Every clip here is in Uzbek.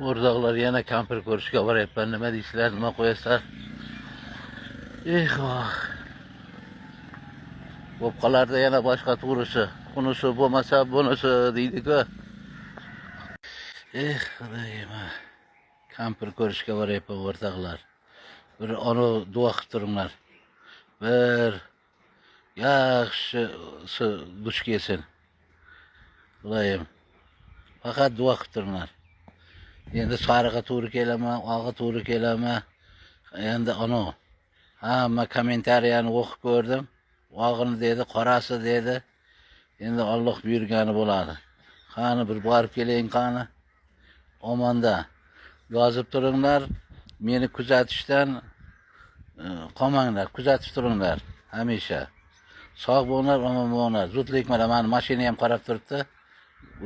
O'rtoqlar yana kampir ko'rishga boryapman. Nima deysizlar, nima qo'yasizlar? Voh. Bo'p qolarda yana boshqa turisi. Unisi bo'lmasa bunisi deydi-ku. Xudoyim. Kampir ko'rishga boryapman o'rtoqlar. Bir ona duo qilib turinglar. Bir yaxshi duch kelsin. Xudoyim. Faqat duo qilib turinglar. Endi sariga to'g'ri kelaman, og'a to'g'ri kelaman. Endi ana hamma kommentariyani o'qib ko'rdim. Og'ini dedi, qorasi dedi. Endi Alloh buyurgani bo'ladi. Qani bir borib keling qani. Omonda yozib turinglar. Meni kuzatishdan qolmanglar, kuzatib turinglar hamisha. Sog' bo'linglar, omon bo'linglar. Zudlik bilan meni mashina ham qarab turibdi.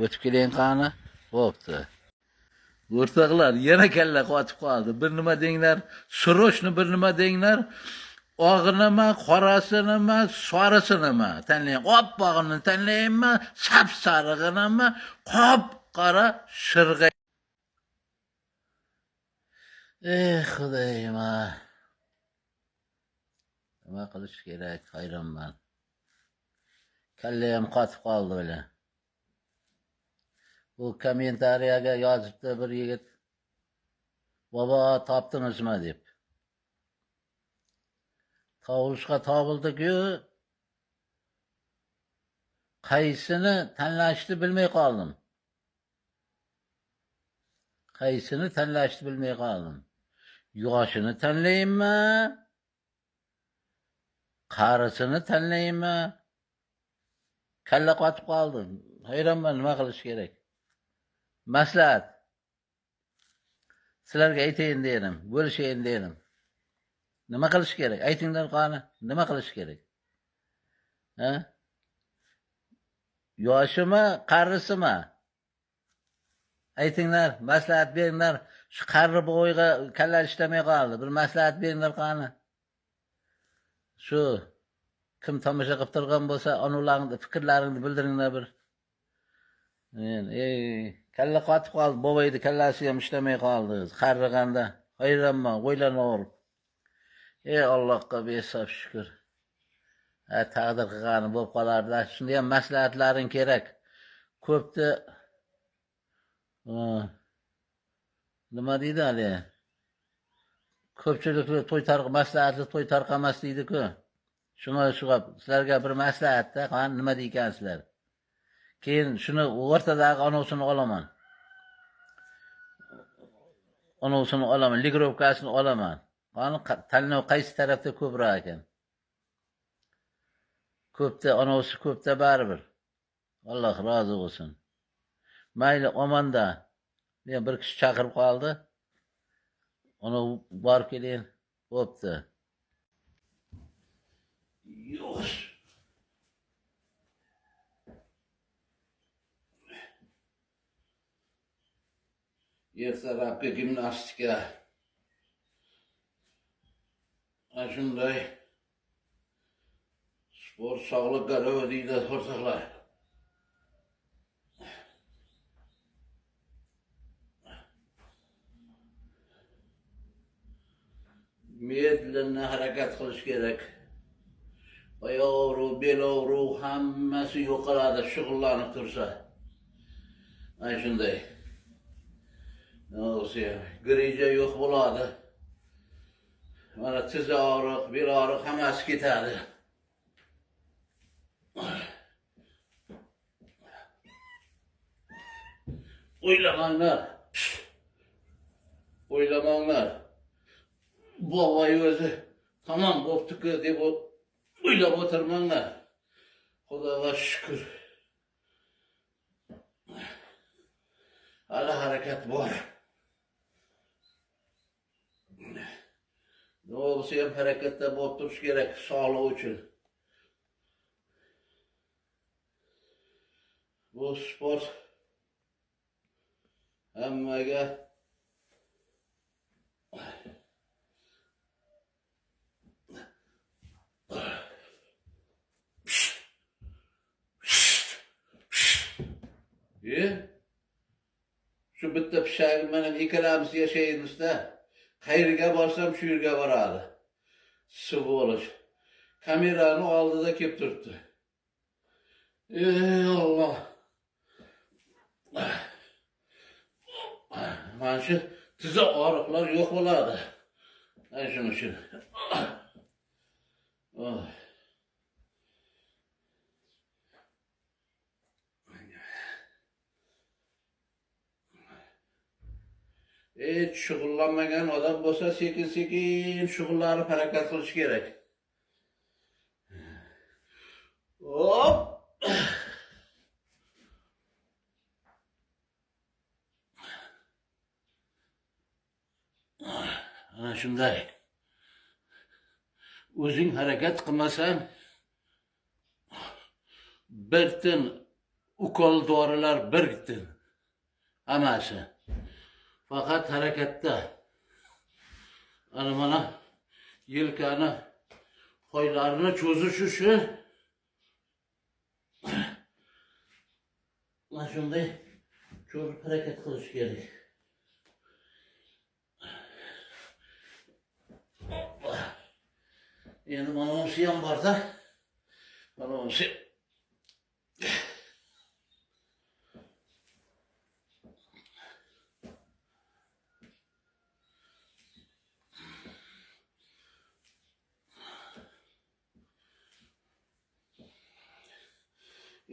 O'tib keling qani. Bo'pti. O'rtoqlar, yana kalla qotib qoldi. Bir nima denglar, suroshni bir nima denglar. Og'inimi, qorasinimi, sorisini tanlang. Oppog'ini tanlaymi, sap-sarig'inimi, qop-qora shirg'a. Xudoyim. Nima qilish kerak? Hayronman. Kalla ham qotib qoldi o'la. Bu kommentariyaga yozibdi bir yigit. Bobo topdingizmi deb. Tovushqa topildi-ku. Qaysini tanlashni bilmay qoldim. Qaysini tanlashni bilmay qoldim. Yoshini tanlaymi? Qarisini tanlaymi? Kalla qotib qoldim. Hayronman, nima qilish kerak? Maslahat. Sizlarga aytayin dedim, bo'lishayin dedim. Nima qilish kerak? Aytinglar qani, nima qilish kerak? Ha? Yoshimi, qarisimi? Aytinglar, maslahat beringlar. Shu qarri bo'yiga kalla ishlamay qoldi. Bir maslahat beringlar qani. Shu kim tomosha qilib turgan bo'lsa, onularning fikrlaringni bildiringlar bir. Kalla qotib qoldi, boboydi kallasi ham ishlamay qoldi. Qarig'anda hayronman, o'ylanib. Allohga behisob shukr. Taqdir qilgani bo'lib qolardi. Shunda ham maslahatlaring kerak. Ko'pni nima deydi hali? Ko'pchiliklar maslahatli to'y tarqamas deydi-ku. Shuna sizlarga bir maslahatda, qani nima deysizlar? Keyin shuni o'rtadagi anosini olaman. Anosini olaman, ligrovkasini olaman. Qani tanlov qaysi tarafda ko'proq ekan? Ko'pda anosi ko'pda baribir. Alloh rozi bo'lsin. Mayli, omonda. Men bir kishi chaqirib qoldi. Ona borib keling. Bo'pti. Yo'q. Ertalabki gimnastika. Shunday sport sog'liq garovi deydi o'rtoqlar. Medlenni harakat qilish kerak. Oyoq, bel og'riq hammasi yo'qoladi, shug'ullanib tursa. Mana shunday. Grija yo'q bo'ladi. Mana tiz og'riq, bel og'riq hammasi ketadi. O'ylamanglar. O'ylamanglar. Boboy o'zi tamom bo'pti-ku deb o'ylab o'tirmanglar. Xudoga shukr. Hali harakat bor. Bo'lsa ham harakatda bo'lib turish kerak sog'liq uchun. Bu sport hammaga Şu bitta pişagim benim ikkalamiz yaşayımizda. Qayerga borsam shu yerga boradi. Svoloch. Kamerani oldida kelib turibdi. Ey Allah. Mana shu tiza og'riqlar yo'q bo'ladi. Ana shuning uchun. Oh. Hiç shug'ullanmagan odam bo'lsa, sekin-sekin shug'ullanib harakat qilish kerak. Hop. Ana shunday. O'zing harakat qilmasang, birtin ukol dorilar birtin. Hammasi. Faqat harakatda. Ana mana yelkani qo'ylarini cho'zishi shu. Mana shunday cho'zib harakat qilish kerak. Endi mana bunisi ham borda. Mana bunisi.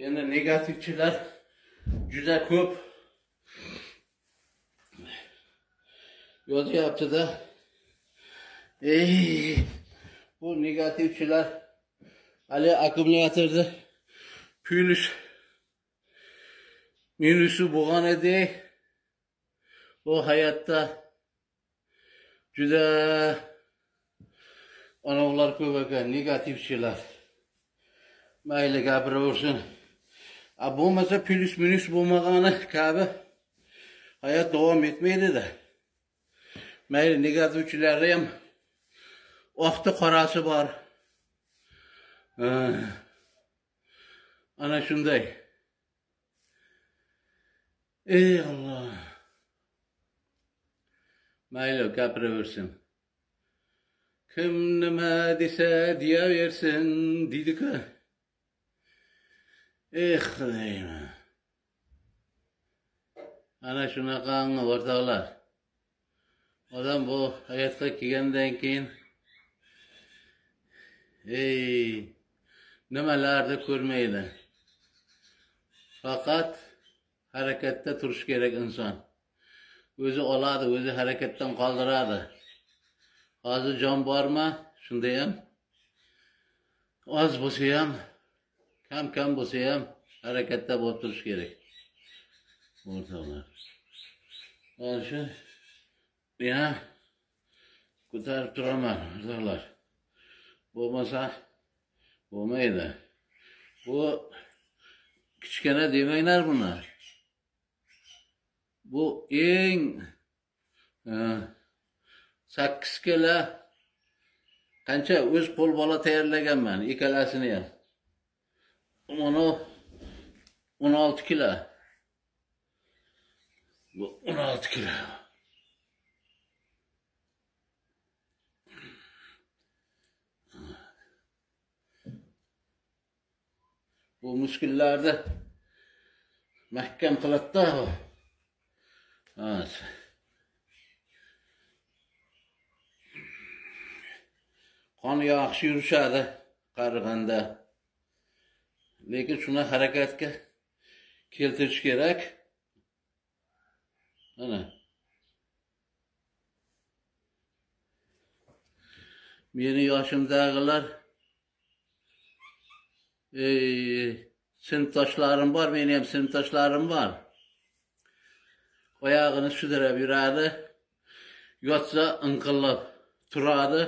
Endi negativchilar juda ko'p yozyapti-da. Bu negativchilar hali akkumulyatorda plus minusi bo'lgan edi. Bu hayotda juda onalar ko'p ekan, negativchilar. Mayli gapiraversin. Bo'lmasa plus minus bo'lmagani kabi hayot davom etmaydi-da. Mayli negativchilarni ham oqti qorasi bor. Ana shunday. Ey Allah. Mayli gapiraversin. Kim nima desa deyaversin deydi-ku. Xudoyim. Ana shunaqangi o'rtoqlar. Odam bu hayotga kelgandan keyin nimalarni ko'rmaydi. Faqat harakatda turish kerak inson. O'zi oladi, o'zi harakatdan qoldiradi. Hozir jon bormi? Shunda ham oz bo'lsa ham, kam bo'lsa ham harakatda bo'lib turish kerak. O'rtoqlar. Mana shu yana ko'tarib turaman, o'rtoqlar. Bo'lmasa bo'lmaydi. Bu kichkina demanglar buni. Bu eng 8 kilo qancha o'z qo'l bola tayyorlaganman, ikkalasini ham. Mana 16 kilo. Bu 16 kilo. Bu muskullarni mahkam qiladi-da. Evet. Qon yaxshi yurishadi qariganda. Lekin shuni harakatga keltirish kerak. Ana. Meni yoshimdagilar sinfdoshlarim bor, meni ham sinfdoshlarim bor. Oyog'ini sudrab yuradi, yotsa inqillab turadi,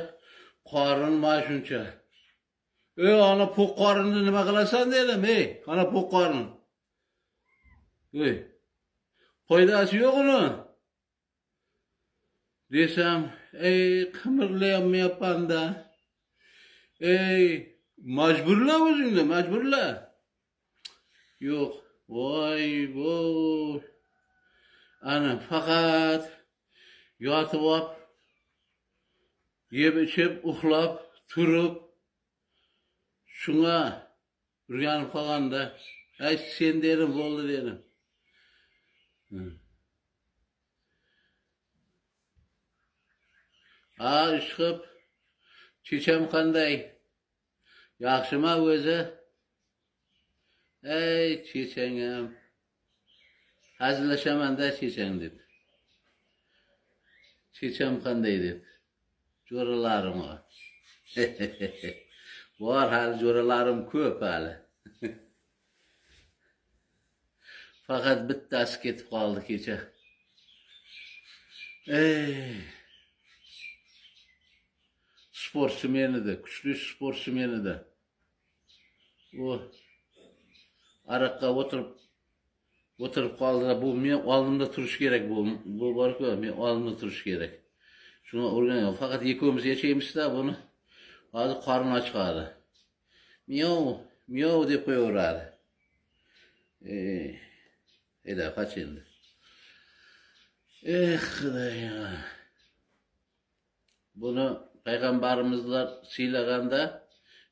qorin mana shuncha. Ana po'q qorinni nima qilasan dedim, ana po'q qorin. Foydasi yo'q uni. Desam, qimirlayapman-da. Majburla o'zingni, majburla. Yo'q, voy, voy. Ana fakat yotib op, yeb içip, uxlab, turup, şuna urganib qolganda, ay sen dedim, bo'ldi dedim. Ishqib, checham qanday? Yaxshimi o'zi? Ey chechangam, hazillashaman-da chechang deb. Checham qanday deb. Jo'ralarim bor. Bor, hali jo'ralarim ko'p hali. Faqat bittasi ketib qoldi kecha. Sportchi men edi, kuchli sportchi men edi. U araqqa o'tirib qoldi. Bu men oldimda turish kerak, bu bor-ku, men oldimda turish kerak. Shuni o'rgangan. Faqat ikkovimiz yashaymiz-da buni. Hozir qorni ochqadi. Miyav deb qo'yaveradi. Eda qoch endi. Xudoyim. Buni payg'ambarimizlar siylaganda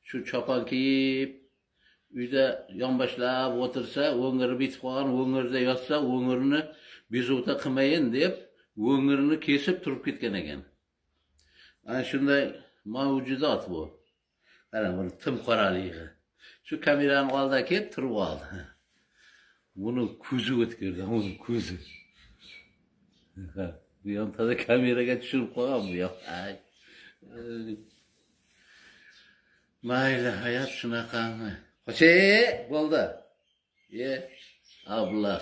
shu chopon kiyib uyda yonboshlab o'tirsa, o'ngiri bitib qolgan, o'ngirda yotsa, o'ngirini bezovta qilmayin deb, o'ngirini kesib turib ketgan ekan. Ana shunday mavjudot bu. Qarang, buni tim qoraligi. Shu kameraning oldida kelib turib oldi. Buni ko'zi o'tkirdi, uni ko'zi. Bu yontada kameraga tushirib qo'ygan bu yoq. Mayli, hayot shunaqami? Bo'ldi. Ablah.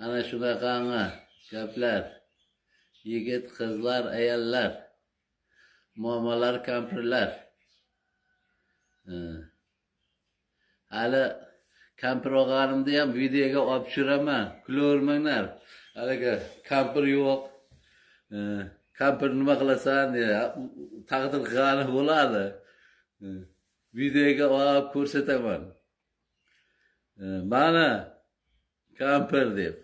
Ana shunaqami gaplar. Yigit, qizlar, ayollar, momalar, kampirlar. Hali kampir o'g'animni ham videoga olib tushiraman. Kulavermanglar. Haliga kampir yo'q. Kampir nima qilasan deya taqdir qilgani bo'ladi. Videoga olib ko'rsataman. Mana kampir deb.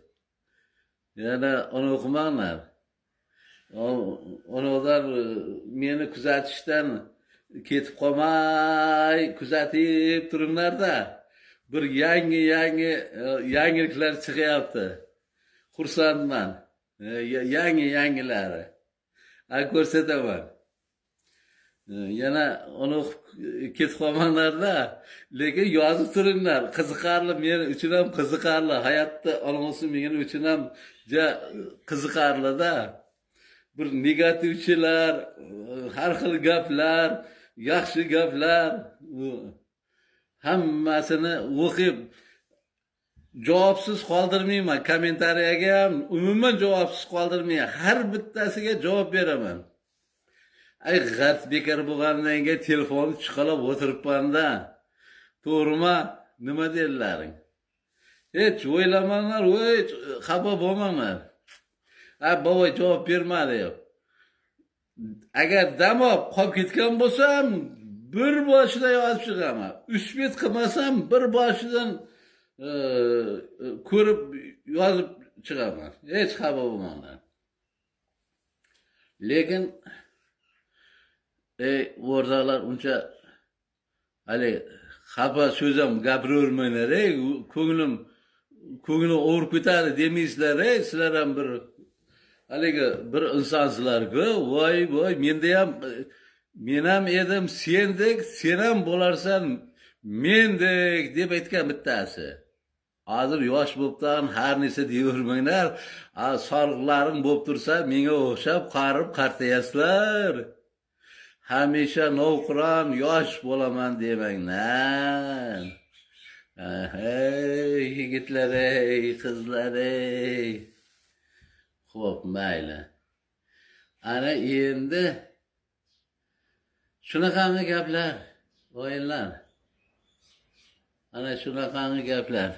Yana uni o'qimanglar. Ulardan meni kuzatishdan ketib qolmay kuzatib turinglar-da. Bir yangiliklar chiqyapti. Xursandman. Yangilari. Ko'rsataman. Yana uni ketib qolmanglar-da. Lekin yozib turinglar. Qiziqarli, men uchun ham qiziqarli. Hayotda olmosi men uchun ham qiziqarli-da. Bir negativchilar, har xil gaplar, yaxshi gaplar, hammasini o'qib javobsiz qoldirmayman. Kommentariyaga ham umuman javobsiz qoldirmayman. Har bittasiga javob beraman. G'art bekar bo'lgandan keyin telefonni chiqarib o'tiribman-da. To'g'rimi? Nima derlaring? Hech o'ylamanglar, xafa bo'lmanglar. Bobo javob bermadi. Agar dam olib qolib ketgan bo'lsam, bir boshidan yozib chiqaman. 3 bet qilmasam, bir boshidan ko'rib yozib chiqaman. Hech xafa bo'lmanglar. Lekin o'rdalar uncha hali xafa so'z ham gapiravermanglar. Ko'nglim og'rib ketadi demaysizlar. Sizlar ham haligi bir insonsizlar-ku. Voy, men ham edim sendek, sen ham bo'larsan mendek deb aytgan bittasi. Hozir yosh bo'ptan, har narsa deyavermanglar. Sog'liqlaring bo'lib tursa, menga o'xshab qarib qartayasizlar. Hamisha novqiron yosh bo'laman demanglar. Hey yigitlar, ey qizlar, ey. Xo'p, mayli. Ana endi shunaqangi gaplar, o'yinlar. Ana shunaqangi gaplar.